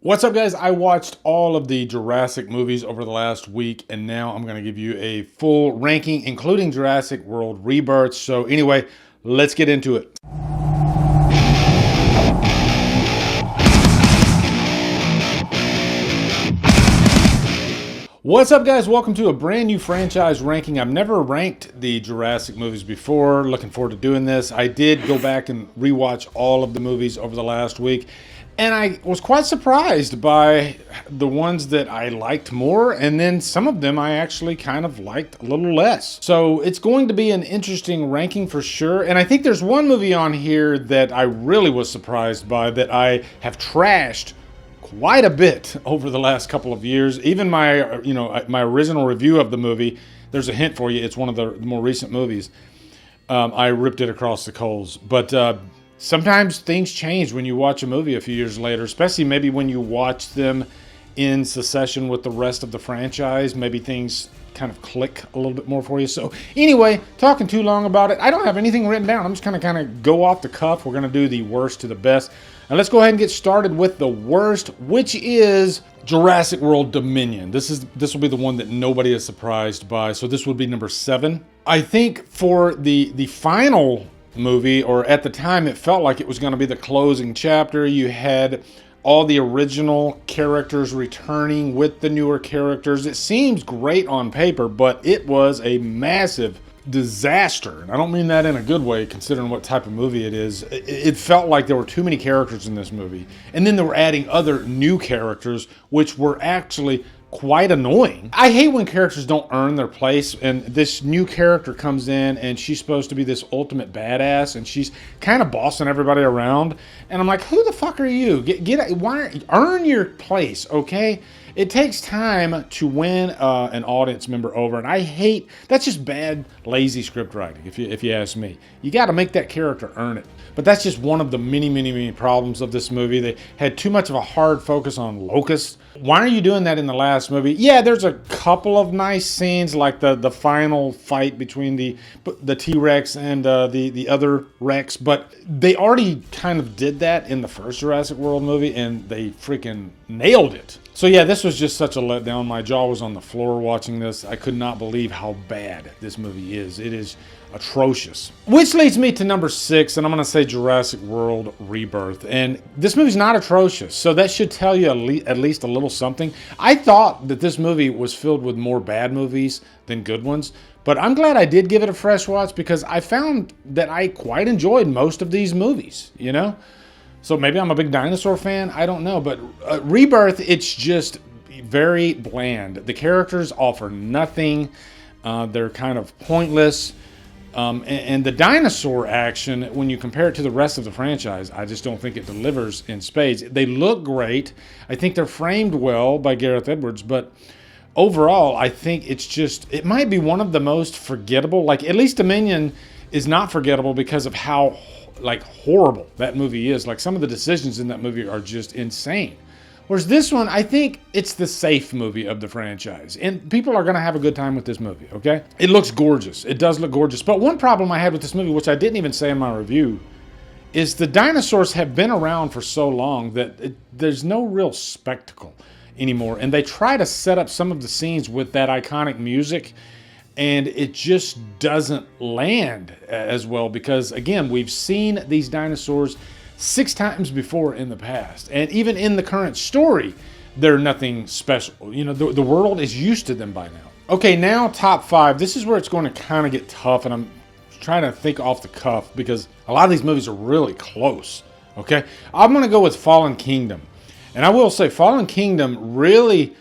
What's up, guys? I watched all of the Jurassic movies over the last week, and now I'm going to give you a full ranking, including Jurassic World Rebirth. So anyway, let's get into it. What's up, guys? Welcome to a brand new franchise ranking. I've never ranked the Jurassic movies before. Looking forward to doing this. I did go back and rewatch all of the movies over the last week, and I was quite surprised by the ones that I liked more, and then some of them I actually kind of liked a little less. So it's going to be an interesting ranking for sure. And I think there's one movie on here that I really was surprised by that I have trashed quite a bit over the last couple of years. Even my, my original review of the movie, there's a hint for you, it's one of the more recent movies. I ripped it across the coals. But sometimes things change when you watch a movie a few years later, especially maybe when you watch them in succession with the rest of the franchise. Maybe things kind of click a little bit more for you. So anyway, talking too long about it, I don't have anything written down. I'm just going to kind of go off the cuff. We're going to do the worst to the best. And let's go ahead and get started with the worst, which is Jurassic World Dominion. This will be the one that nobody is surprised by. So this would be number 7. I think for the final movie, or at the time it felt like it was going to be the closing chapter, you had all the original characters returning with the newer characters. It seems great on paper, but it was a massive disaster. And I don't mean that in a good way, considering what type of movie it is. It felt like there were too many characters in this movie. And then they were adding other new characters, which were actually quite annoying. I hate when characters don't earn their place, and this new character comes in and she's supposed to be this ultimate badass, and she's kind of bossing everybody around, and I'm like, who the fuck are you? Earn your place, okay? It takes time to win an audience member over, and I hate, that's just bad, lazy script writing, if you ask me. You got to make that character earn it. But that's just one of the many problems of this movie. They had too much of a hard focus on locusts. Why are you doing that in the last movie? Yeah, there's a couple of nice scenes, like the final fight between the T-Rex and the other Rex, but they already kind of did that in the first Jurassic World movie, and they freaking nailed it. So yeah, this was just such a letdown. My jaw was on the floor watching this. I could not believe how bad this movie is. It is atrocious. Which leads me to number 6, and I'm going to say Jurassic World Rebirth. And this movie's not atrocious, so that should tell you at least a little something. I thought that this movie was filled with more bad movies than good ones, but I'm glad I did give it a fresh watch, because I found that I quite enjoyed most of these movies, you know? So maybe I'm a big dinosaur fan, I don't know. But Rebirth, it's just very bland. The characters offer nothing. They're kind of pointless. And the dinosaur action, when you compare it to the rest of the franchise, I just don't think it delivers in spades. They look great. I think they're framed well by Gareth Edwards, but overall, I think it might be one of the most forgettable. Like, at least Dominion is not forgettable because of how horrible that movie is. Like, some of the decisions in that movie are just insane. Whereas this one, I think it's the safe movie of the franchise, and people are going to have a good time with this movie, okay? It looks gorgeous. It does look gorgeous. But one problem I had with this movie, which I didn't even say in my review, is the dinosaurs have been around for so long that there's no real spectacle anymore. And they try to set up some of the scenes with that iconic music, and it just doesn't land as well, because, again, we've seen these dinosaurs 6 times before in the past. And even in the current story, they're nothing special. You know, the world is used to them by now. Okay, now top 5. This is where it's going to kind of get tough, and I'm trying to think off the cuff, because a lot of these movies are really close, okay? I'm going to go with Fallen Kingdom. And I will say, Fallen Kingdom really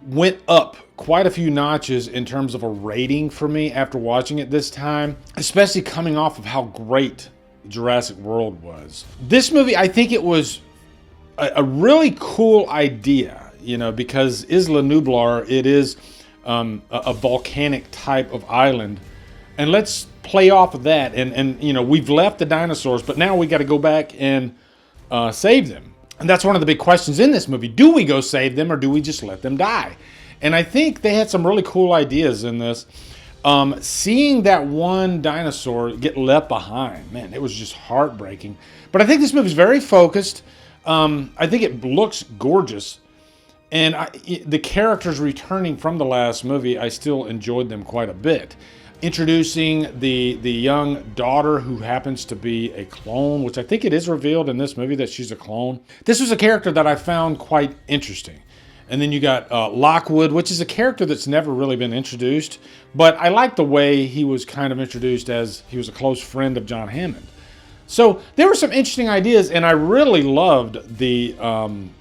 went up quite a few notches in terms of a rating for me after watching it this time, especially coming off of how great Jurassic World was. This movie, I think it was a really cool idea, you know, because Isla Nublar, it is a volcanic type of island, and let's play off of that, and you know, we've left the dinosaurs, but now we got to go back and save them. And that's one of the big questions in this movie. Do we go save them, or do we just let them die? And I think they had some really cool ideas in this. Seeing that one dinosaur get left behind, man, it was just heartbreaking. But I think this movie is very focused. I think it looks gorgeous. And the characters returning from the last movie, I still enjoyed them quite a bit. Introducing the young daughter who happens to be a clone, which I think it is revealed in this movie that she's a clone. This was a character that I found quite interesting. And then you got Lockwood, which is a character that's never really been introduced. But I like the way he was kind of introduced as he was a close friend of John Hammond. So there were some interesting ideas, and I really loved the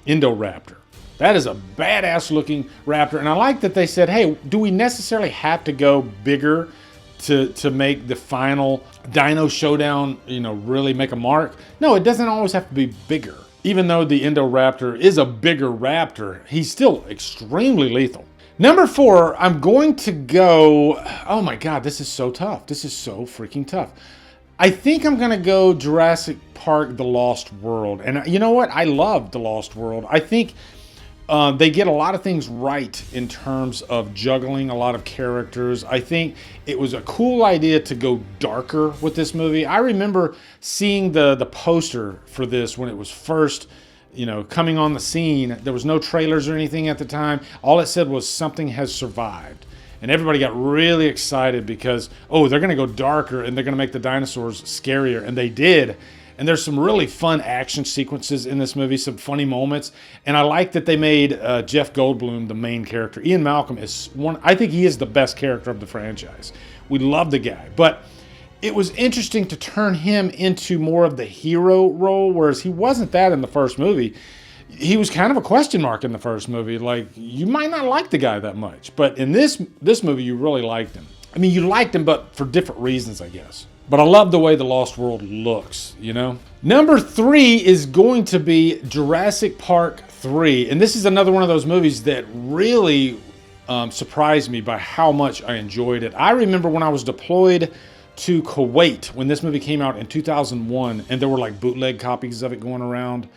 Indoraptor. That is a badass looking raptor. And I like that they said, hey, do we necessarily have to go bigger to make the final dino showdown, really make a mark? No, it doesn't always have to be bigger. Even though the Indoraptor is a bigger raptor, he's still extremely lethal. Number 4, I'm going to go, oh my God, this is so tough. This is so freaking tough. I think I'm going to go Jurassic Park, The Lost World. And you know what? I love The Lost World. I think they get a lot of things right in terms of juggling a lot of characters. I think it was a cool idea to go darker with this movie. I remember seeing the poster for this when it was first, coming on the scene. There was no trailers or anything at the time. All it said was something has survived. And everybody got really excited because, oh, they're going to go darker and they're going to make the dinosaurs scarier. And they did. And there's some really fun action sequences in this movie, some funny moments. And I like that they made Jeff Goldblum the main character. Ian Malcolm is I think he is the best character of the franchise. We love the guy. But it was interesting to turn him into more of the hero role, whereas he wasn't that in the first movie. He was kind of a question mark in the first movie. Like, you might not like the guy that much. But in this movie, you really liked him. I mean, you liked him, but for different reasons, I guess. But I love the way The Lost World looks, Number 3 is going to be Jurassic Park 3. And this is another one of those movies that really surprised me by how much I enjoyed it. I remember when I was deployed to Kuwait when this movie came out in 2001, and there were like bootleg copies of it going around.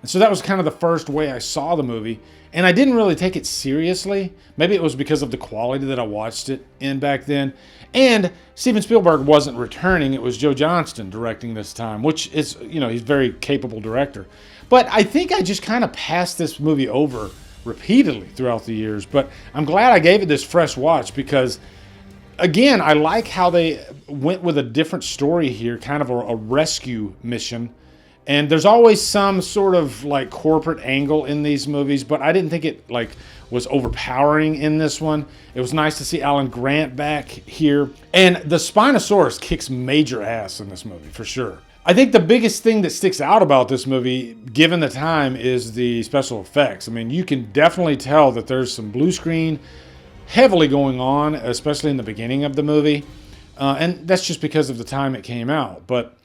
And so that was kind of the first way I saw the movie. And I didn't really take it seriously. Maybe it was because of the quality that I watched it in back then. And Steven Spielberg wasn't returning. It was Joe Johnston directing this time, which is, he's a very capable director. But I think I just kind of passed this movie over repeatedly throughout the years. But I'm glad I gave it this fresh watch because, again, I like how they went with a different story here, kind of a rescue mission. And there's always some sort of like corporate angle in these movies, but I didn't think it was overpowering in this one. It was nice to see Alan Grant back here. And the Spinosaurus kicks major ass in this movie, for sure. I think the biggest thing that sticks out about this movie, given the time, is the special effects. I mean, you can definitely tell that there's some blue screen heavily going on, especially in the beginning of the movie. And that's just because of the time it came out. But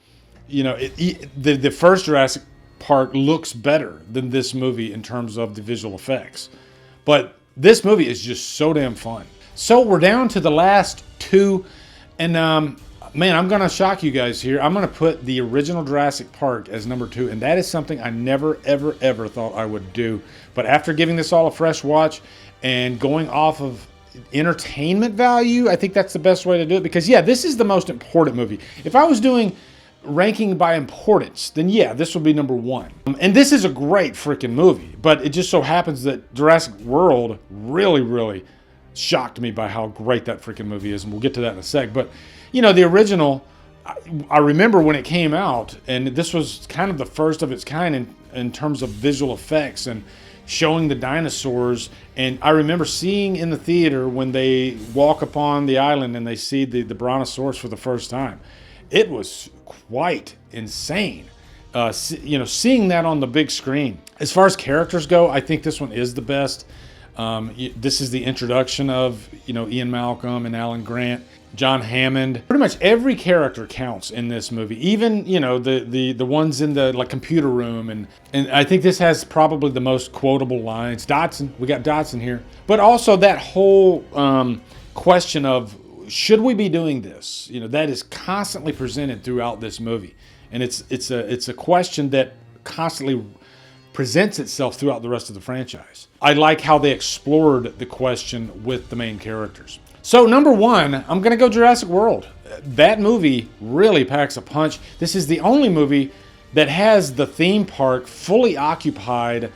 the first Jurassic Park looks better than this movie in terms of the visual effects. But this movie is just so damn fun. So we're down to the last 2. And man, I'm going to shock you guys here. I'm going to put the original Jurassic Park as number 2. And that is something I never, ever, ever thought I would do. But after giving this all a fresh watch and going off of entertainment value, I think that's the best way to do it. Because, yeah, this is the most important movie. If I was doing ranking by importance, then yeah, this will be number 1. And this is a great freaking movie, but it just so happens that Jurassic World really, really shocked me by how great that freaking movie is, and we'll get to that in a sec. But, the original, I remember when it came out, and this was kind of the first of its kind in terms of visual effects and showing the dinosaurs. And I remember seeing in the theater when they walk upon the island and they see the Brontosaurus for the first time. It was quite insane, seeing that on the big screen. As far as characters go, I think this one is the best. This is the introduction of, Ian Malcolm and Alan Grant, John Hammond. Pretty much every character counts in this movie, even, the ones in the computer room. And I think this has probably the most quotable lines. Dotson, we got Dotson here. But also that whole question of, should we be doing this? That is constantly presented throughout this movie. And it's a question that constantly presents itself throughout the rest of the franchise. I like how they explored the question with the main characters. So number 1, I'm going to go Jurassic World. That movie really packs a punch. This is the only movie that has the theme park fully occupied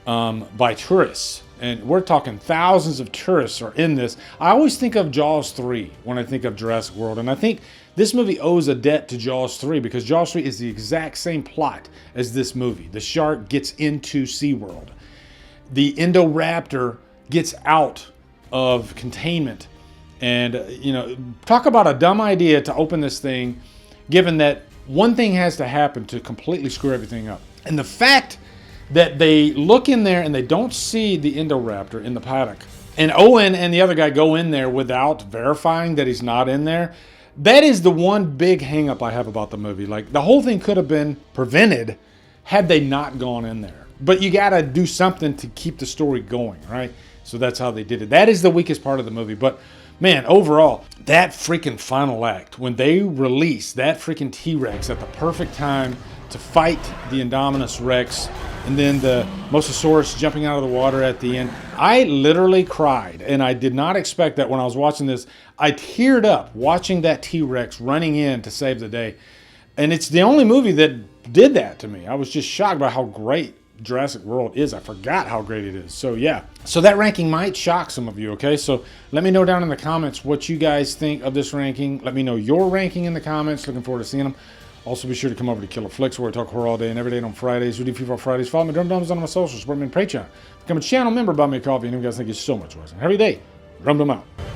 by tourists. And we're talking thousands of tourists are in this. I always think of Jaws 3 when I think of Jurassic World. And I think this movie owes a debt to Jaws 3 because Jaws 3 is the exact same plot as this movie. The shark gets into SeaWorld. The Indoraptor gets out of containment. And, you know, talk about a dumb idea to open this thing, given that one thing has to happen to completely screw everything up. And the fact that they look in there and they don't see the Indoraptor in the paddock, and Owen and the other guy go in there without verifying that he's not in there, that is the one big hang up I have about the movie. Like, the whole thing could have been prevented had they not gone in there. But you got to do something to keep the story going, right? So that's how they did it. That is the weakest part of the movie. But man, overall, that freaking final act, when they release that freaking T-Rex at the perfect time to fight the Indominus Rex, and then the Mosasaurus jumping out of the water at the end, I literally cried. And I did not expect that when I was watching this. I teared up watching that T-Rex running in to save the day. And it's the only movie that did that to me. I was just shocked by how great Jurassic World is. I forgot how great it is. So yeah. So that ranking might shock some of you, okay? So let me know down in the comments what you guys think of this ranking. Let me know your ranking in the comments. Looking forward to seeing them. Also, be sure to come over to Killer Flicks, where I talk horror all day and every day on Fridays. We do FIFA Fridays. Follow me, Drumdums, on my socials. Support me on Patreon. Become a channel member. Buy me a coffee. And you guys, thank you so much for watching. Have a good day. Drumdum out.